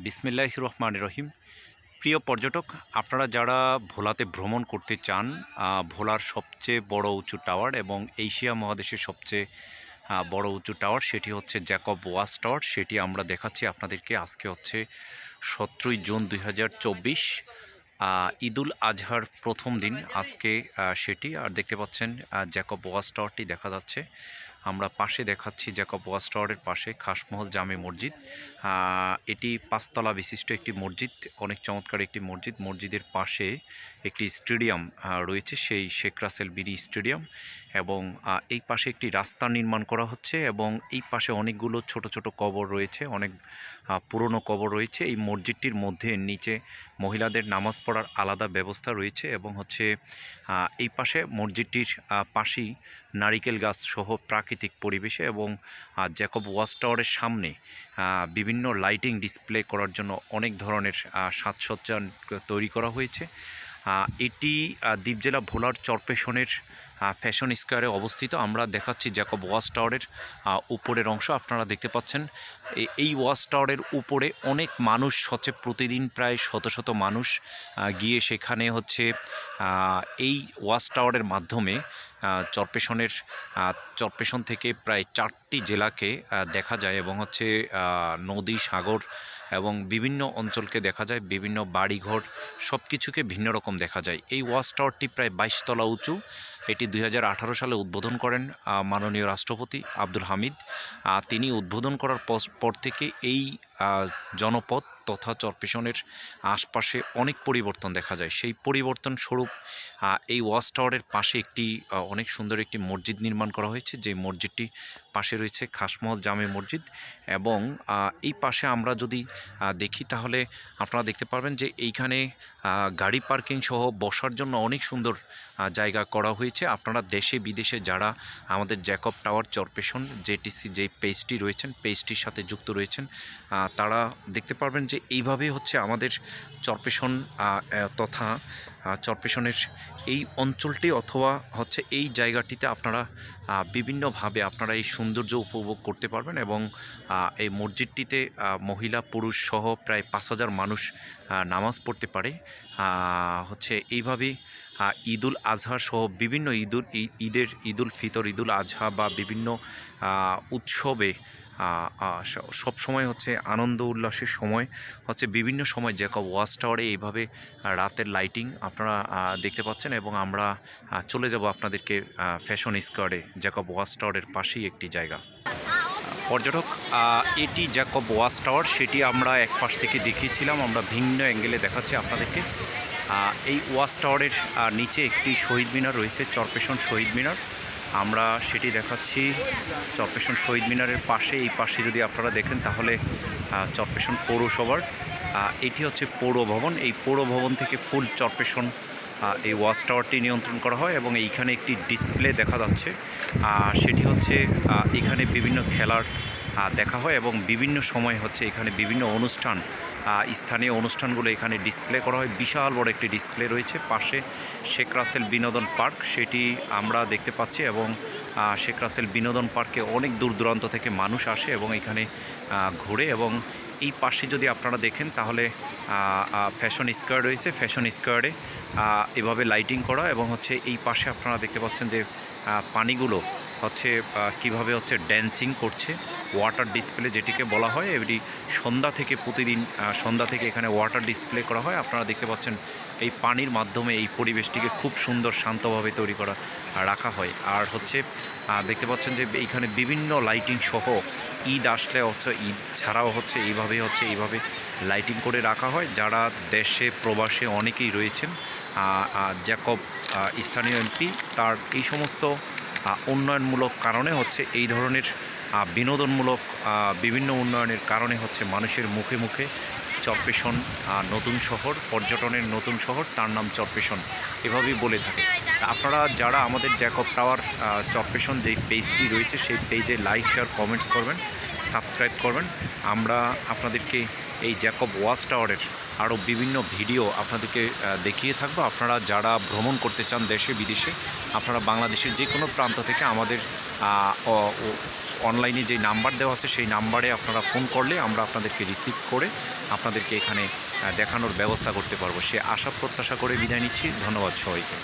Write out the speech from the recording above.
বিসমিল্লাহির রহমানির রহিম। প্রিয় পর্যটক, আপনারা যারা ভোলাতে ভ্রমণ করতে চান, ভোলার সবচেয়ে বড় উঁচু টাওয়ার এবং এশিয়া মহাদেশের সবচেয়ে বড় উঁচু টাওয়ার, সেটি হচ্ছে জ্যাকব ওয়াচ টাওয়ার। সেটি আমরা দেখাচ্ছি আপনাদেরকে। আজকে হচ্ছে 17ই জুন 2024, ঈদুল আজহার প্রথম দিন আজকে। সেটি আর দেখতে পাচ্ছেন জ্যাকব ওয়াচ টাওয়ারটি দেখা যাচ্ছে। আমরা পাশে দেখাচ্ছি জ্যাকব ওয়াচ টাওয়ারের পাশে খাসমহল জামে মসজিদ। এটি 5 তলা বিশিষ্ট একটি মসজিদ, অনেক চমৎকার একটি মসজিদ। মসজিদের পাশে একটি স্টেডিয়াম রয়েছে, সেই শেখ রাসেল বিডি স্টেডিয়াম, এবং এই পাশে একটি রাস্তা নির্মাণ করা হচ্ছে এবং এই পাশে অনেকগুলো ছোট ছোট কবর রয়েছে, অনেক পুরনো কবর রয়েছে। এই মসজিদটির মধ্যে নিচে মহিলাদের নামাজ পড়ার আলাদা ব্যবস্থা রয়েছে এবং হচ্ছে এই পাশে মসজিদটির পাশেই নারিকেল গাছ সহ প্রাকৃতিক পরিবেশে এবং জ্যাকব ওয়াচ টাওয়ারের সামনে বিভিন্ন লাইটিং ডিসপ্লে করার জন্য অনেক ধরনের সাজসজ্জা তৈরি করা হয়েছে। এটি দ্বীপ জেলা ভোলার চরপেশনের ফ্যাশন স্কোয়ারে অবস্থিত। আমরা দেখাচ্ছি জ্যাকব ওয়াচ টাওয়ারের উপরের অংশ। আপনারা দেখতে পাচ্ছেন এই ওয়াচ টাওয়ারের উপরে অনেক মানুষ হচ্ছে, প্রতিদিন প্রায় শত শত মানুষ গিয়ে সেখানে হচ্ছে এই ওয়াচ টাওয়ারের মাধ্যমে চরপেশন থেকে প্রায় 4টি জেলাকে দেখা যায় এবং হচ্ছে নদী, সাগর এবং বিভিন্ন অঞ্চলকে দেখা যায়, বিভিন্ন বাড়িঘর সব কিছুকে ভিন্ন রকম দেখা যায়। এই ওয়াচ টাওয়ারটি প্রায় 22 তলা উঁচু। এটি 2018 সালে উদ্বোধন করেন মাননীয় রাষ্ট্রপতি আব্দুল হামিদ। তিনি উদ্বোধন করার পর থেকে এই জনপদ তথা চরপেশনের আশপাশে অনেক পরিবর্তন দেখা যায়। সেই পরিবর্তন স্বরূপ এই ওয়াচ টাওয়ারের পাশে একটি অনেক সুন্দর একটি মসজিদ নির্মাণ করা হয়েছে, যে মসজিদটি পাশে রয়েছে খাসমহল জামে মসজিদ। এবং এই পাশে আমরা যদি দেখি তাহলে আপনারা দেখতে পারবেন যে এইখানে গাড়ি পার্কিং সহ বসার জন্য অনেক সুন্দর জায়গা করা হয়েছে। আপনারা দেশে বিদেশে যারা আমাদের জ্যাকব টাওয়ার চরপেশন জেটিসি যে পেজটি রয়েছেন, পেজটির সাথে যুক্ত রয়েছেন, তারা দেখতে পারবেন যে এইভাবে হচ্ছে আমাদের চরপেশন তথা চরপেশনের এই অঞ্চলটি অথবা হচ্ছে এই জায়গাটিতে আপনারা বিভিন্নভাবে আপনারা এই সৌন্দর্য উপভোগ করতে পারবেন। এবং এই মসজিদটিতে মহিলা পুরুষ সহ প্রায় 5000 মানুষ নামাজ পড়তে পারে। হচ্ছে এইভাবেই ঈদুল আজহার সহ বিভিন্ন ঈদুল ফিতর, ঈদুল আজহা বা বিভিন্ন উৎসবে সব সময় হচ্ছে আনন্দ উল্লাসের সময় হচ্ছে বিভিন্ন সময় জ্যাকব ওয়াচ টাওয়ারে এইভাবে রাতের লাইটিং আপনারা দেখতে পাচ্ছেন। এবং আমরা চলে যাব আপনাদেরকে ফ্যাশন স্কোয়ারে, জ্যাকব ওয়াচ টাওয়ারের পাশেই একটি জায়গা। পর্যটক, এটি জ্যাকব ওয়াচ টাওয়ার, সেটি আমরা এক পাশ থেকে দেখিয়েছিলাম, আমরা ভিন্ন অ্যাঙ্গেলে দেখাচ্ছি আপনাদেরকে। এই ওয়াচ টাওয়ারের নিচে একটি শহীদ মিনার রয়েছে, চরপেশন শহীদ মিনার। আমরা সেটি দেখাচ্ছি চরপেশন শহীদ মিনারের পাশে। এই পাশে যদি আপনারা দেখেন তাহলে চরপেশন পৌরসভার এটি হচ্ছে পৌর ভবন। এই পৌর ভবন থেকে ফুল চরপেশন এই ওয়াচ টাওয়ারটি নিয়ন্ত্রণ করা হয়। এবং এইখানে একটি ডিসপ্লে দেখা যাচ্ছে, সেটি হচ্ছে এখানে বিভিন্ন খেলার দেখা হয় এবং বিভিন্ন সময় হচ্ছে এখানে বিভিন্ন অনুষ্ঠান, স্থানীয় অনুষ্ঠানগুলো এখানে ডিসপ্লে করা হয়। বিশাল বড় একটি ডিসপ্লে রয়েছে। পাশে শেখ রাসেল বিনোদন পার্ক, সেটি আমরা দেখতে পাচ্ছি। এবং শেখ রাসেল বিনোদন পার্কে অনেক দূর দূরান্ত থেকে মানুষ আসে এবং এখানে ঘুরে। এবং এই পাশে যদি আপনারা দেখেন তাহলে ফ্যাশন স্কোয়ার রয়েছে। ফ্যাশন স্কোয়ারে এভাবে লাইটিং করা এবং হচ্ছে এই পাশে আপনারা দেখতে পাচ্ছেন যে পানিগুলো হচ্ছে কিভাবে হচ্ছে ড্যান্সিং করছে, ওয়াটার ডিসপ্লে যেটিকে বলা হয়। এটি সন্ধ্যা থেকে প্রতিদিন সন্ধ্যা থেকে এখানে ওয়াটার ডিসপ্লে করা হয়। আপনারা দেখতে পাচ্ছেন এই পানির মাধ্যমে এই পরিবেশটিকে খুব সুন্দর শান্তভাবে তৈরি করা রাখা হয়। আর হচ্ছে দেখতে পাচ্ছেন যে এইখানে বিভিন্ন লাইটিং সহ ঈদ আসলে হচ্ছে, ঈদ ছাড়াও হচ্ছে এইভাবে লাইটিং করে রাখা হয়। যারা দেশে প্রবাসে অনেকেই রয়েছেন, জ্যাকব স্থানীয় এমপি তার এই সমস্ত উন্নয়নমূলক কারণে হচ্ছে এই ধরনের বিনোদনমূলক বিভিন্ন উন্নয়নের কারণে হচ্ছে মানুষের মুখে মুখে চরপেশন নতুন শহর, পর্যটনের নতুন শহর, তার নাম চরপেশন, এভাবেই বলে থাকে। আপনারা যারা আমাদের জ্যাকব টাওয়ার চরপেশন যেই পেজটি রয়েছে সেই পেজে লাইক, শেয়ার, কমেন্টস করবেন, সাবস্ক্রাইব করবেন। আমরা আপনাদেরকে এই জ্যাকব ওয়াচ টাওয়ারের আরও বিভিন্ন ভিডিও আপনাদেরকে দেখিয়ে থাকবো। আপনারা যারা ভ্রমণ করতে চান দেশে বিদেশে, আপনারা বাংলাদেশের যে কোনো প্রান্ত থেকে আমাদের অনলাইনে যে নাম্বার দেওয়া আছে সেই নাম্বারে আপনারা ফোন করলে আমরা আপনাদেরকে রিসিভ করে আপনাদেরকে এখানে দেখানোর ব্যবস্থা করতে পারবো। সে আশা প্রত্যাশা করে বিদায় নিচ্ছি। ধন্যবাদ সবাইকে।